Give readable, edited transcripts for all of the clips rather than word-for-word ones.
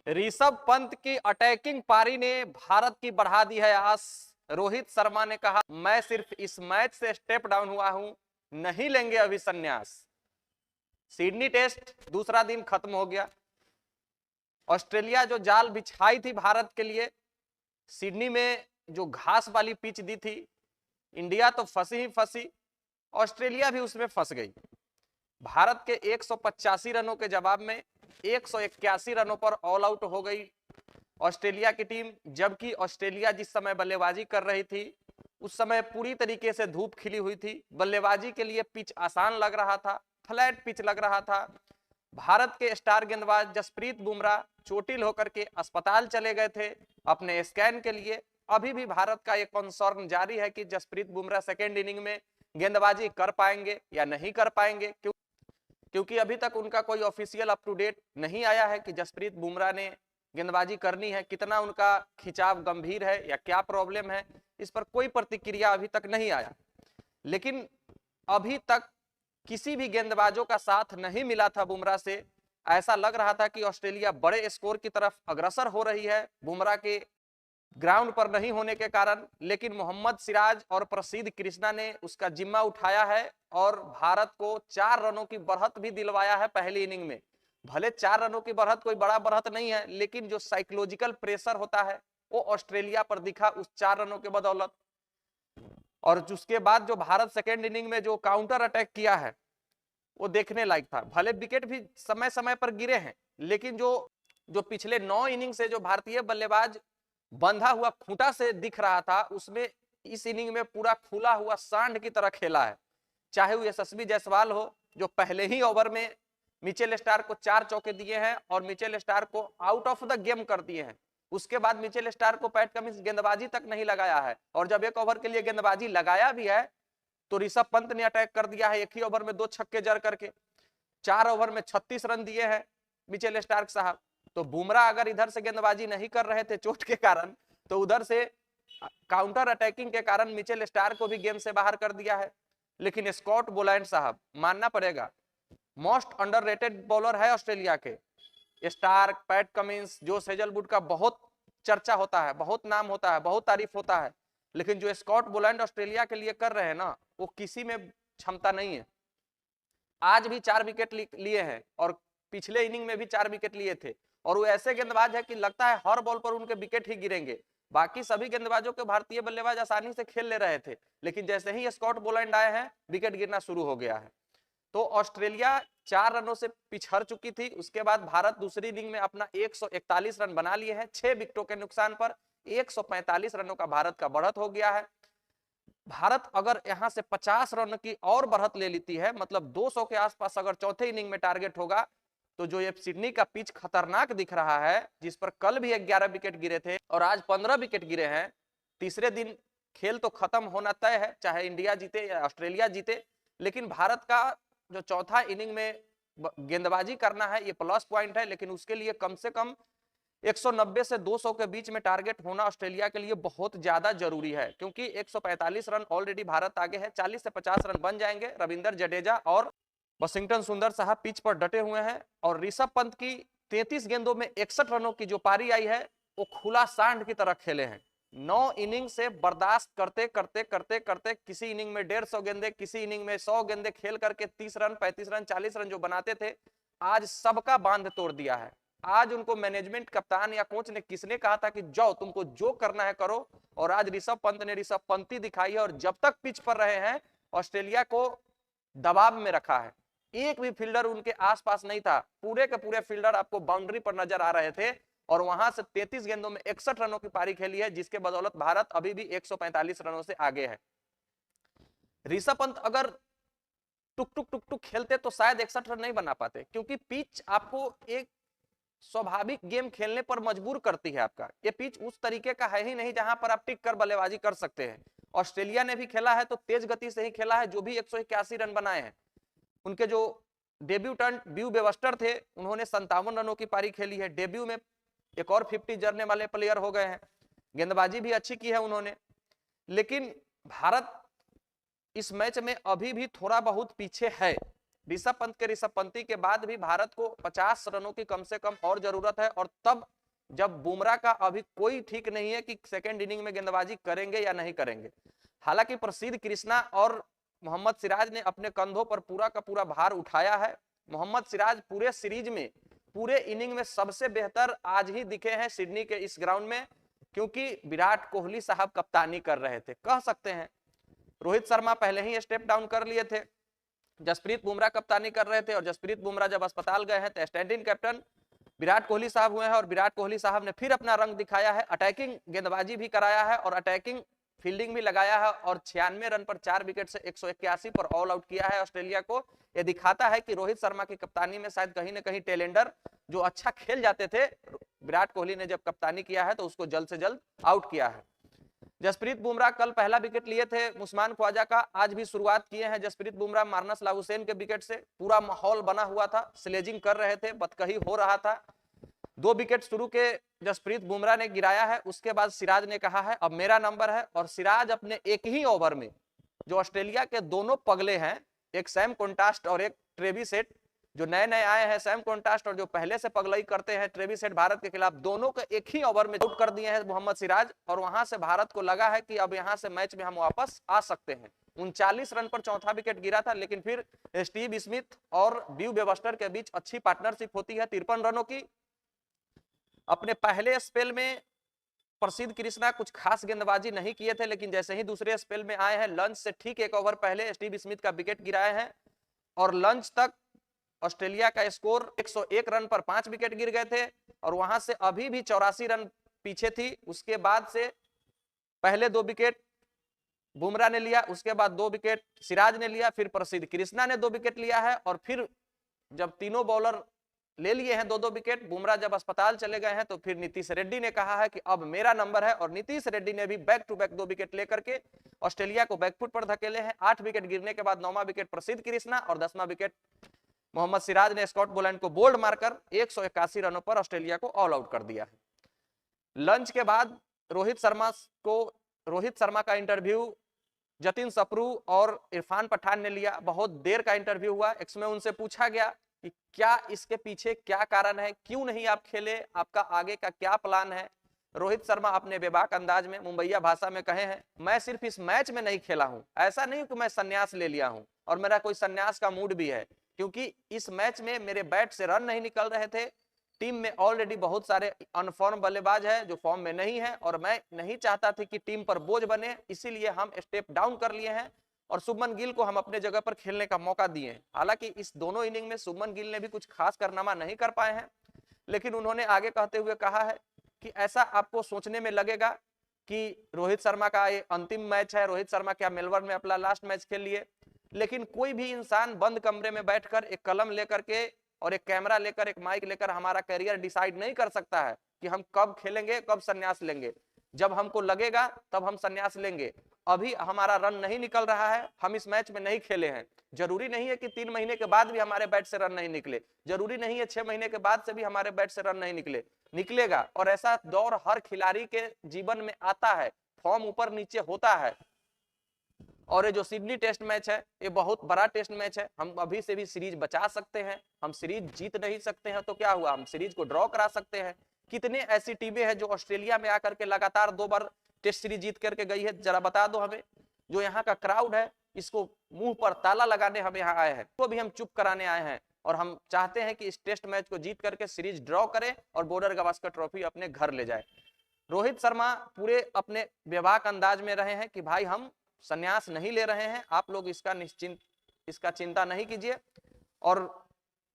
ऋषभ पंत की अटैकिंग पारी ने भारत की बढ़ा दी है आस। रोहित शर्मा ने कहा, मैं सिर्फ इस मैच से स्टेप डाउन हुआ हूं, नहीं लेंगे अभी संन्यास। सिडनी टेस्ट दूसरा दिन खत्म हो गया। ऑस्ट्रेलिया जो जाल बिछाई थी भारत के लिए, सिडनी में जो घास वाली पिच दी थी, इंडिया तो फंसी ही फंसी, ऑस्ट्रेलिया भी उसमें फंस गई। भारत के 185 रनों के जवाब में 181 रनों पर ऑल आउट हो गई ऑस्ट्रेलिया की टीम। जबकि ऑस्ट्रेलिया जिस समय बल्लेबाजी कर रही थी उस समय पूरी तरीके से धूप खिली हुई थी, बल्लेबाजी के लिए पिच आसान लग रहा था, फ्लैट पिच लग रहा था। भारत के स्टार गेंदबाज जसप्रीत बुमराह चोटिल होकर के अस्पताल चले गए थे अपने स्कैन के लिए। अभी भी भारत का एक कंसर्न जारी है कि जसप्रीत बुमराह सेकेंड इनिंग में गेंदबाजी कर पाएंगे या नहीं कर पाएंगे, क्योंकि अभी तक उनका कोई ऑफिशियल अप टू डेट नहीं आया है कि जसप्रीत बुमराह ने गेंदबाजी करनी है, कितना उनका खिंचाव गंभीर है या क्या प्रॉब्लम है, इस पर कोई प्रतिक्रिया अभी तक नहीं आया। लेकिन अभी तक किसी भी गेंदबाजों का साथ नहीं मिला था बुमराह से। ऐसा लग रहा था कि ऑस्ट्रेलिया बड़े स्कोर की तरफ अग्रसर हो रही है बुमराह के ग्राउंड पर नहीं होने के कारण। लेकिन मोहम्मद सिराज और प्रसिद्ध कृष्णा ने उसका जिम्मा उठाया है और भारत को 4 रनों की बढ़त भी दिलवाया है पहली इनिंग में। भले 4 रनों की बढ़त कोई बड़ा बढ़त नहीं है, लेकिन जो साइकोलॉजिकल प्रेशर होता है वो ऑस्ट्रेलिया पर दिखा उस 4 रनों के बदौलत। और उसके बाद जो भारत सेकेंड इनिंग में जो काउंटर अटैक किया है वो देखने लायक था। भले विकेट भी समय समय पर गिरे हैं, लेकिन जो जो पिछले 9 इनिंग से जो भारतीय बल्लेबाज बंधा हुआ खूंटा से दिख रहा था, उसमें इस इनिंग में पूरा खुला हुआ सांड की तरह खेला है। चाहे वो यशस्वी जायसवाल हो, जो पहले ही ओवर में मिचेल स्टार को 4 चौके दिए हैं और मिचेल स्टार को आउट ऑफ द गेम कर दिए हैं। उसके बाद मिचेल स्टार को पैट कमिंस गेंदबाजी तक नहीं लगाया है, और जब एक ओवर के लिए गेंदबाजी लगाया भी है तो ऋषभ पंत ने अटैक कर दिया है। एक ही ओवर में 2 छक्के जड़ करके 4 ओवर में 36 रन दिए हैं मिचेल स्टार्क साहब। तो बुमराह अगर इधर से गेंदबाजी नहीं कर रहे थे चोट के कारण, तो उधर से काउंटर अटैकिंग के कारण मिचेल स्टार्क को भी गेम से बाहर कर दिया है। लेकिन स्कॉट बोलैंड साहब, मानना पड़ेगा, मोस्ट अंडररेटेड बॉलर है ऑस्ट्रेलिया के। Starc, Pat Cummins, Josh Hazlewood का बहुत चर्चा होता है, बहुत नाम होता है, बहुत तारीफ होता है, लेकिन जो स्कॉट बोलैंड ऑस्ट्रेलिया के लिए कर रहे हैं ना, वो किसी में क्षमता नहीं है। आज भी 4 विकेट लिए हैं और पिछले इनिंग में भी 4 विकेट लिए थे, और वो ऐसे गेंदबाज है कि लगता है हर बॉल पर उनके विकेट ही गिरेंगे। बाकी सभी गेंदबाजों के भारतीय बल्लेबाज आसानी से खेल ले रहे थे, लेकिन जैसे ही स्कॉट बोलैंड आए हैं विकेट गिरना शुरू हो गया है। तो ऑस्ट्रेलिया 4 रनों से पिछड़ चुकी थी। उसके बाद भारत दूसरी इनिंग में अपना 141 रन बना लिए हैं 6 विकेटों के नुकसान पर। 145 रनों का भारत का बढ़त हो गया है। भारत अगर यहां से 50 रन की और बढ़त ले लेती है, मतलब 200 के आसपास अगर चौथे इनिंग में टारगेट होगा, तो जो ये सिडनी का पिच खतरनाक दिख रहा है, जिस पर कल भी 11 विकेट गिरे थे और आज 15 विकेट गिरे हैं, तीसरे दिन खेल तो खत्म होना तय है, चाहे इंडिया जीते या ऑस्ट्रेलिया जीते। लेकिन भारत का जो चौथा इनिंग में गेंदबाजी करना है ये प्लस पॉइंट है, लेकिन उसके लिए कम से कम 190 से 200 के बीच में टारगेट होना ऑस्ट्रेलिया के लिए बहुत ज्यादा जरूरी है, क्योंकि 145 रन ऑलरेडी भारत आगे है। 40 से 50 रन बन जाएंगे। रविंदर जडेजा और वाशिंगटन सुंदर साहब पिच पर डटे हुए हैं, और ऋषभ पंत की 33 गेंदों में 61 रनों की जो पारी आई है वो खुला सांड की तरह खेले हैं। 9 इनिंग से बर्दाश्त करते करते करते करते किसी इनिंग में 150 गेंदे, किसी इनिंग में 100 गेंदे खेल करके 30 रन, 35 रन, 40 रन जो बनाते थे, आज सबका बांध तोड़ दिया है। आज उनको मैनेजमेंट, कप्तान या कोच ने किसने कहा था कि जाओ तुमको जो करना है करो, और आज ऋषभ पंत ने ऋषभ पंती दिखाई है, और जब तक पिच पर रहे हैं ऑस्ट्रेलिया को दबाव में रखा है। एक भी फील्डर उनके आसपास नहीं था, पूरे के पूरे फील्डर आपको बाउंड्री पर नजर आ रहे थे, और वहां से 33 गेंदों में 61 रनों की पारी खेली है, जिसके बदौलत भारत अभी भी 145 रनों से आगे है। ऋषभ पंत अगर टुक टुक टुक टुक खेलते तो शायद 61 रन नहीं बना पाते, क्योंकि पिच आपको एक स्वाभाविक गेम खेलने पर मजबूर करती है। आपका ये पिच उस तरीके का है ही नहीं जहां पर आप टिक कर बल्लेबाजी कर सकते हैं। ऑस्ट्रेलिया ने भी खेला है तो तेज गति से ही खेला है, जो भी 181 रन बनाए हैं। उनके जो डेब्यूटेंट ब्यू बेवस्टर थे, उन्होंने 57 रनों की पारी खेली है। डेब्यू में एक और 50 जड़ने वाले प्लेयर हो गए हैं। गेंदबाजी भी अच्छी की है उन्होंने। लेकिन भारत इस मैच में अभी भी थोड़ा बहुत पीछे है। ऋषभ पंत के ऋषभ पंती के बाद भी भारत को 50 रनों की कम से कम और जरूरत है, और तब जब बुमराह का अभी कोई ठीक नहीं है कि सेकेंड इनिंग में गेंदबाजी करेंगे या नहीं करेंगे। हालांकि प्रसिद्ध कृष्णा और मोहम्मद सिराज ने अपने कंधों पर पूरा का पूरा भार उठाया है। मोहम्मद सिराज पूरे सीरीज में, पूरे इनिंग में सबसे बेहतर आज ही दिखे हैं सिडनी के इस ग्राउंड में, क्योंकि विराट कोहली साहब कप्तानी कर रहे थे, कह सकते हैं। रोहित शर्मा पहले ही स्टेप डाउन कर लिए थे, जसप्रीत बुमराह कप्तानी कर रहे थे, और जसप्रीत बुमराह जब अस्पताल गए हैं तो stand in captain Virat Kohli साहब हुए हैं, और विराट कोहली साहब ने फिर अपना रंग दिखाया है। अटैकिंग गेंदबाजी भी कराया है और अटैकिंग फील्डिंग भी लगाया है, और 96 रन पर 4 विकेट से 181 पर ऑल आउट किया है ऑस्ट्रेलिया को। यह दिखाता है कि रोहित शर्मा की कप्तानी में शायद कहीं ना कहीं टेलेंडर जो अच्छा खेल जाते थे, विराट कोहली ने जब कप्तानी किया है तो उसको जल्द से जल्द आउट किया है। जसप्रीत बुमराह कल पहला विकेट लिए थे उस्मान ख्वाजा का, आज भी शुरुआत किए हैं जसप्रीत बुमराह मार्नस लाहुसैन के विकेट से। पूरा माहौल बना हुआ था, स्लेजिंग कर रहे थे, बतकही हो रहा था। 2 विकेट शुरू के जसप्रीत बुमराह ने गिराया है, उसके बाद सिराज ने कहा है अब मेरा नंबर है, और सिराज अपने एक ही ओवर में, जो ऑस्ट्रेलिया के दोनों पगले हैं, एक सैम कॉन्टास्ट और एक ट्रेविस हेड, जो नए नए आए हैं सैम कॉन्टास्ट और जो पहले से पगलई करते हैं ट्रेविस हेड भारत के खिलाफ, दोनों को एक ही ओवर में आउट कर दिए हैं मोहम्मद सिराज। और वहां से भारत को लगा है कि अब यहां से मैच में हम वापस आ सकते हैं। 39 रन पर चौथा विकेट गिरा था, लेकिन फिर स्टीव स्मिथ और ड्यू वेबस्टर के बीच अच्छी पार्टनरशिप होती है 53 रनों की। अपने पहले स्पेल में प्रसिद्ध कृष्णा कुछ खास गेंदबाजी नहीं किए थे, लेकिन जैसे ही दूसरे स्पेल में आए हैं, लंच से ठीक 1 ओवर पहले स्टीव स्मिथ का विकेट गिराए हैं, और लंच तक ऑस्ट्रेलिया का स्कोर 101 रन पर 5 विकेट गिर गए थे, और वहां से अभी भी 84 रन पीछे थी। उसके बाद से पहले 2 विकेट बुमराह ने लिया, उसके बाद 2 विकेट सिराज ने लिया, फिर प्रसिद्ध कृष्णा ने 2 विकेट लिया है, और फिर जब तीनों बॉलर ले लिए हैं 2-2 विकेट, बुमराह जब अस्पताल चले गए हैं तो फिर नीतीश रेड्डी ने कहा है कि अब मेरा नंबर है, और नीतीश रेड्डी ने भी बैक टू बैक 2 विकेट लेकर के ऑस्ट्रेलिया को बैकफुट पर धकेले हैं। 8 विकेट गिरने के बाद 9वां विकेट प्रसिद्ध कृष्णा और 10वां विकेट मोहम्मद सिराज ने स्कॉट बोलैंड को बोल्ड मारकर 181 रनों पर ऑस्ट्रेलिया को ऑल आउट कर दिया है। लंच के बाद रोहित शर्मा का इंटरव्यू जतिन सप्रू और इरफान पठान ने लिया। बहुत देर का इंटरव्यू हुआ, इसमें उनसे पूछा गया कि क्या इसके पीछे क्या कारण है, क्यों नहीं आप खेले, आपका आगे का क्या प्लान है। रोहित शर्मा अपने बेबाक अंदाज में मुंबईया भाषा में कहे हैं, मैं सिर्फ इस मैच में नहीं खेला हूं, ऐसा नहीं कि मैं संन्यास ले लिया हूं, और मेरा कोई संन्यास का मूड भी है, क्योंकि इस मैच में मेरे बैट से रन नहीं निकल रहे थे। टीम में ऑलरेडी बहुत सारे अनफॉर्म बल्लेबाज हैं जो फॉर्म में नहीं है, और मैं नहीं चाहता थी कि टीम पर बोझ बने, इसीलिए हम स्टेप डाउन कर लिए हैं, और शुभमन गिल को हम अपने जगह पर खेलने का मौका दिए। हालांकि इस दोनों इनिंग में शुभमन गिल ने भी कुछ खास कारनामा नहीं कर पाए हैं, लेकिन उन्होंने आगे कहते हुए कहा है कि ऐसा आपको सोचने में लगेगा कि रोहित शर्मा का ये अंतिम मैच है, रोहित शर्मा क्या मेलबर्न में अपना लास्ट मैच खेल लिए, लेकिन कोई भी इंसान बंद कमरे में बैठकर एक कलम लेकर के और एक कैमरा लेकर, एक माइक लेकर हमारा करियर डिसाइड नहीं कर सकता है कि हम कब खेलेंगे, कब संन्यास लेंगे। जब हमको लगेगा तब हम संन्यास लेंगे। अभी हमारा रन नहीं निकल रहा है, हम इस मैच में नहीं खेले हैं। जरूरी नहीं है कि 3 महीने के बाद भी हमारे बैट से रन नहीं निकले, जरूरी नहीं है 6 महीने के बाद से भी हमारे बैट से रन नहीं निकले, निकलेगा। और ऐसा दौर हर खिलाड़ी के जीवन में आता है, फॉर्म ऊपर नीचे होता है। और ये जो सिडनी टेस्ट मैच है, ये बहुत बड़ा टेस्ट मैच है, हम अभी से भी सीरीज बचा सकते हैं। हम सीरीज जीत नहीं सकते हैं तो क्या हुआ, हम सीरीज को ड्रॉ करा सकते हैं। कितने ऐसी टीमें हैं जो ऑस्ट्रेलिया में आकर के लगातार 2 बार टेस्ट सीरीज जीत करके गई है, जरा बता दो हमें। जो यहाँ का क्राउड है, इसको मुंह पर ताला लगाने हम यहाँ आए हैं, तो भी हम चुप कराने आए हैं, और हम चाहते हैं कि इस टेस्ट मैच को जीत करके सीरीज ड्रॉ करें और बॉर्डर गावस्कर ट्रॉफी अपने घर ले जाए। रोहित शर्मा पूरे अपने बेबाक अंदाज में रहे हैं कि भाई हम संन्यास नहीं ले रहे हैं, आप लोग इसका चिंता नहीं कीजिए, और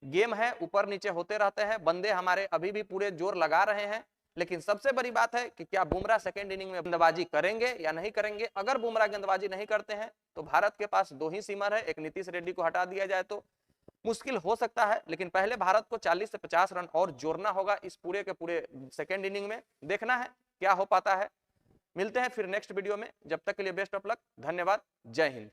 गेम है, ऊपर नीचे होते रहते हैं, बंदे हमारे अभी भी पूरे जोर लगा रहे हैं। लेकिन सबसे बड़ी बात है कि क्या बुमराह सेकेंड इनिंग में गेंदबाजी करेंगे या नहीं करेंगे। अगर बुमराह गेंदबाजी नहीं करते हैं तो भारत के पास 2 ही सीमर है, एक नीतीश रेड्डी को हटा दिया जाए तो मुश्किल हो सकता है, लेकिन पहले भारत को 40 से 50 रन और जोड़ना होगा इस पूरे के पूरे सेकेंड इनिंग में। देखना है क्या हो पाता है। मिलते हैं फिर नेक्स्ट वीडियो में, जब तक के लिए बेस्ट ऑफ लक, धन्यवाद, जय हिंद।